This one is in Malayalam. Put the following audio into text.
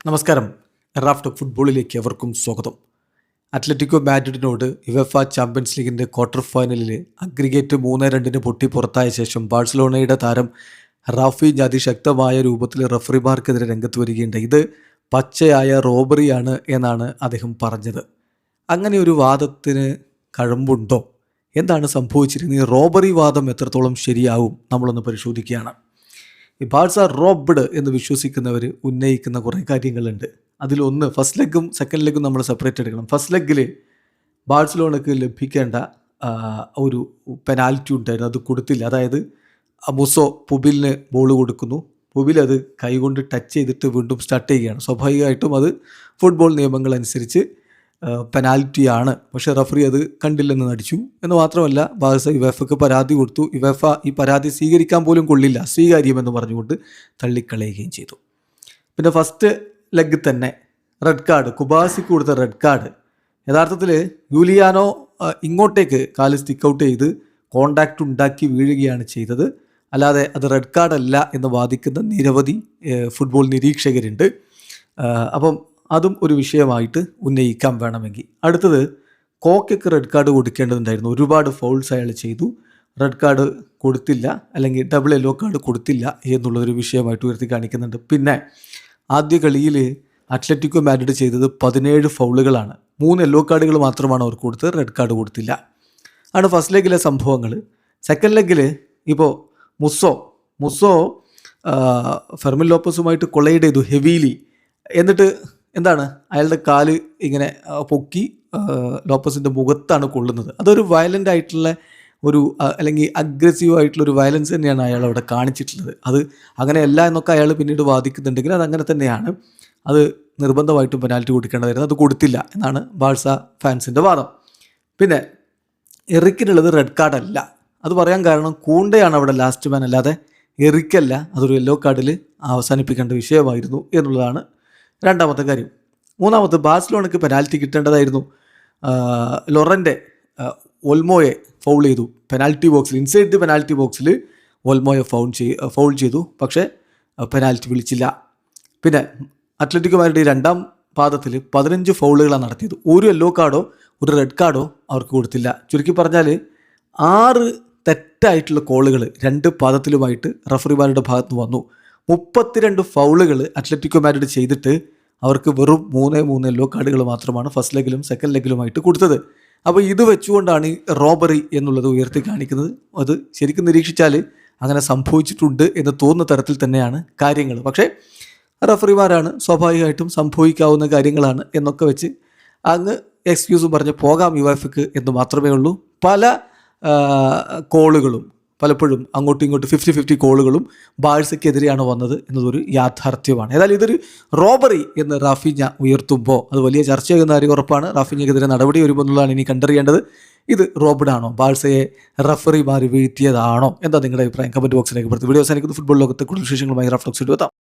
നമസ്കാരം. റാഫ് ഫുട്ബോളിലേക്ക് എവർക്കും സ്വാഗതം. അത്ലറ്റിക്കോ മാഡ്രിഡിനോട് യുവേഫ ചാമ്പ്യൻസ് ലീഗിൻ്റെ ക്വാർട്ടർ ഫൈനലിൽ അഗ്രിഗേറ്റ് 3-2 പൊട്ടി പുറത്തായ ശേഷം ബാഴ്സലോണയുടെ താരം റാഫീഞ്ഞ അതിശക്തമായ രൂപത്തിൽ റഫറിമാർക്കെതിരെ രംഗത്ത് വരികയുണ്ടായി. ഇത് പച്ചയായ റോബറിയാണ് എന്നാണ് അദ്ദേഹം പറഞ്ഞത്. അങ്ങനെ ഒരു വാദത്തിന് കഴമ്പുണ്ടോ? എന്താണ് സംഭവിച്ചിരിക്കുന്നത്? ഈ റോബറി വാദം എത്രത്തോളം ശരിയാവും നമ്മളൊന്ന് പരിശോധിക്കുകയാണ്. ഈ ബാഴ്സ റോബ്ഡ് എന്ന് വിശ്വസിക്കുന്നവർ ഉന്നയിക്കുന്ന കുറേ കാര്യങ്ങളുണ്ട്. അതിലൊന്ന്, ഫസ്റ്റ് ലെഗും സെക്കൻഡ് ലെഗും നമ്മൾ സെപ്പറേറ്റ് എടുക്കണം. ഫസ്റ്റ് ലെഗിൽ ബാഴ്സലോണയ്ക്ക് ലഭിക്കേണ്ട ഒരു പെനാൽറ്റി ഉണ്ടായിരുന്നു, അത് കൊടുത്തില്ല. അതായത് മുസോ പുബിലിന് ബോൾ കൊടുക്കുന്നു, പുബിൽ അത് കൈകൊണ്ട് ടച്ച് ചെയ്തിട്ട് വീണ്ടും സ്റ്റാർട്ട് ചെയ്യുകയാണ്. സ്വാഭാവികമായിട്ടും അത് ഫുട്ബോൾ നിയമങ്ങൾ അനുസരിച്ച് പെനാൽറ്റിയാണ്. പക്ഷേ റഫറി അത് കണ്ടില്ലെന്ന് നടിച്ചു. എന്ന് മാത്രമല്ല, ബാഴ്സ യുവേഫയ്ക്ക് പരാതി കൊടുത്തു. യുവേഫ ഈ പരാതി സ്വീകരിക്കാൻ പോലും കൊള്ളില്ല, സ്വീകാര്യമെന്ന് പറഞ്ഞുകൊണ്ട് തള്ളിക്കളയുകയും ചെയ്തു. പിന്നെ ഫസ്റ്റ് ലെഗ് തന്നെ റെഡ് കാർഡ്, കുബാസിക്ക് കൊടുത്ത റെഡ് കാർഡ്, യഥാർത്ഥത്തിൽ യൂലിയാനോ ഇങ്ങോട്ടേക്ക് കാല് സ്റ്റിക്ക് ഔട്ട് ചെയ്ത് കോണ്ടാക്റ്റ് ഉണ്ടാക്കി വീഴുകയാണ് ചെയ്തത്. അല്ലാതെ അത് റെഡ് കാർഡല്ല എന്ന് വാദിക്കുന്ന നിരവധി ഫുട്ബോൾ നിരീക്ഷകരുണ്ട്. അപ്പം അതും ഒരു വിഷയമായിട്ട് ഉന്നയിക്കാൻ വേണമെങ്കിൽ. അടുത്തത്, കോക്കയ്ക്ക് റെഡ് കാർഡ് കൊടുക്കേണ്ടതുണ്ടായിരുന്നു. ഒരുപാട് ഫൗൾസ് അയാൾ ചെയ്തു, റെഡ് കാർഡ് കൊടുത്തില്ല, അല്ലെങ്കിൽ ഡബിൾ യെല്ലോ കാർഡ് കൊടുത്തില്ല എന്നുള്ളൊരു വിഷയമായിട്ട് ഉയർത്തി കാണിക്കുന്നുണ്ട്. പിന്നെ ആദ്യ കളിയിൽ അത്ലറ്റിക്കോ മാഡ്രിഡ് ചെയ്തത് 17 ഫൗളുകളാണ്. 3 യെല്ലോ കാർഡുകൾ മാത്രമാണ് അവർക്ക് കൊടുത്തത്, റെഡ് കാർഡ് കൊടുത്തില്ല. ആണ് ഫസ്റ്റ് ലെഗിലെ സംഭവങ്ങൾ. സെക്കൻഡ് ലെഗിൽ ഇപ്പോൾ മുസോ ഫെർമിൻ ലോപ്പസുമായിട്ട് കൊളൈഡ് ചെയ്തു ഹെവിലി. എന്നിട്ട് എന്താണ്, അയാളുടെ കാല് ഇങ്ങനെ പൊക്കി ലോപ്പസിൻ്റെ മുഖത്താണ് കൊള്ളുന്നത്. അതൊരു വയലൻ്റ് ആയിട്ടുള്ള ഒരു അല്ലെങ്കിൽ അഗ്രസീവ് ആയിട്ടുള്ളൊരു വയലൻസ് തന്നെയാണ് അയാൾ അവിടെ കാണിച്ചിട്ടുള്ളത്. അത് അങ്ങനെയല്ല എന്നൊക്കെ അയാൾ പിന്നീട് വാദിക്കുന്നുണ്ടെങ്കിൽ അതങ്ങനെ തന്നെയാണ്. അത് നിർബന്ധമായിട്ടും പെനാൽറ്റി കൊടുക്കേണ്ടതായിരുന്നു, അത് കൊടുത്തില്ല എന്നാണ് ബാഴ്സ ഫാൻസിൻ്റെ വാദം. പിന്നെ എറിക്കിനുള്ളത് റെഡ് കാർഡല്ല. അത് പറയാൻ കാരണം കൂണ്ടയാണ് അവിടെ ലാസ്റ്റ് മാൻ, അല്ലാതെ എറിക്കല്ല. അതൊരു യെല്ലോ കാർഡിൽ അവസാനിപ്പിക്കേണ്ട വിഷയമായിരുന്നു എന്നുള്ളതാണ് രണ്ടാമത്തെ കാര്യം. മൂന്നാമത്തെ, ബാഴ്സലോണയ്ക്ക് പെനാൽറ്റി കിട്ടേണ്ടതായിരുന്നു. ലൊറൻ്റെ ഒൽമോയെ ഫൗൾ ചെയ്തു പെനാൽറ്റി ബോക്സിൽ, ഇൻസൈഡ് ദി പെനാൽറ്റി ബോക്സിൽ ഒൽമോയെ ഫൗൾ ചെയ്തു, പക്ഷേ പെനാൽറ്റി വിളിച്ചില്ല. പിന്നെ അത്ലറ്റിക്കോ മാഡ്രിഡ് രണ്ടാം പാദത്തിൽ 15 ഫൗളുകളാണ് നടത്തിയത്. ഒരു യെല്ലോ കാർഡോ ഒരു റെഡ് കാർഡോ അവർക്ക് കൊടുത്തില്ല. ചുരുക്കി പറഞ്ഞാൽ 6 തെറ്റായിട്ടുള്ള കോളുകൾ 2 പാദത്തിലുമായിട്ട് റഫറിമാരുടെ ഭാഗത്ത് നിന്ന് വന്നു. 32 ഫൗളുകൾ അത്ലറ്റിക്കോ മാഡ്രിഡ് ചെയ്തിട്ട് അവർക്ക് വെറും 3 യെല്ലോ കാർഡുകൾ മാത്രമാണ് ഫസ്റ്റ് ലെഗിലും സെക്കൻഡ് ലെഗിലുമായിട്ട് കൊടുത്തത്. അപ്പോൾ ഇത് വെച്ചുകൊണ്ടാണ് ഈ റോബറി എന്നുള്ളത് ഉയർത്തി കാണിക്കുന്നത്. അത് ശരിക്കും നിരീക്ഷിച്ചാൽ അങ്ങനെ സംഭവിച്ചിട്ടുണ്ട് എന്ന് തോന്നുന്ന തരത്തിൽ തന്നെയാണ് കാര്യങ്ങൾ. പക്ഷേ റഫറിമാരാണ്, സ്വാഭാവികമായിട്ടും സംഭവിക്കാവുന്ന കാര്യങ്ങളാണ് എന്നൊക്കെ വെച്ച് അങ്ങ് എക്സ്ക്യൂസും പറഞ്ഞ് പോകാം യുവേഫയ്ക്ക് എന്ന് മാത്രമേ ഉള്ളൂ. പല കോളുകളും പലപ്പോഴും അങ്ങോട്ടും ഇങ്ങോട്ടും 50-50 കോളുകളും ബാഴ്സയ്ക്കെതിരെയാണ് വന്നത് എന്നതൊരു യാഥാർത്ഥ്യമാണ്. ഏതായാലും ഇതൊരു റോബറി എന്ന് റാഫീഞ്ഞ ഉയർത്തുമ്പോൾ അത് വലിയ ചർച്ചയാകുന്ന കാര്യം ഉറപ്പാണ്. റാഫീഞ്ഞയ്ക്കെതിരെ നടപടി വരുമെന്നുള്ളതാണ് ഇനി കണ്ടറിയേണ്ടത്. ഇത് റോബഡാണോ, ബാഴ്സയെ റഫറിമാർ വീഴ്ത്തിയതാണോ? എന്താ നിങ്ങളുടെ അഭിപ്രായം? കമൻറ്റ് ബോക്സിലേക്ക് പുറത്ത്. വീഡിയോ അവസാനിക്കുന്ന ഫുട്ബോൾ ലോകത്തെ കൂടുതൽ വിശേഷങ്ങളുമായി റാഫ് ടോക്സ് എത്താം.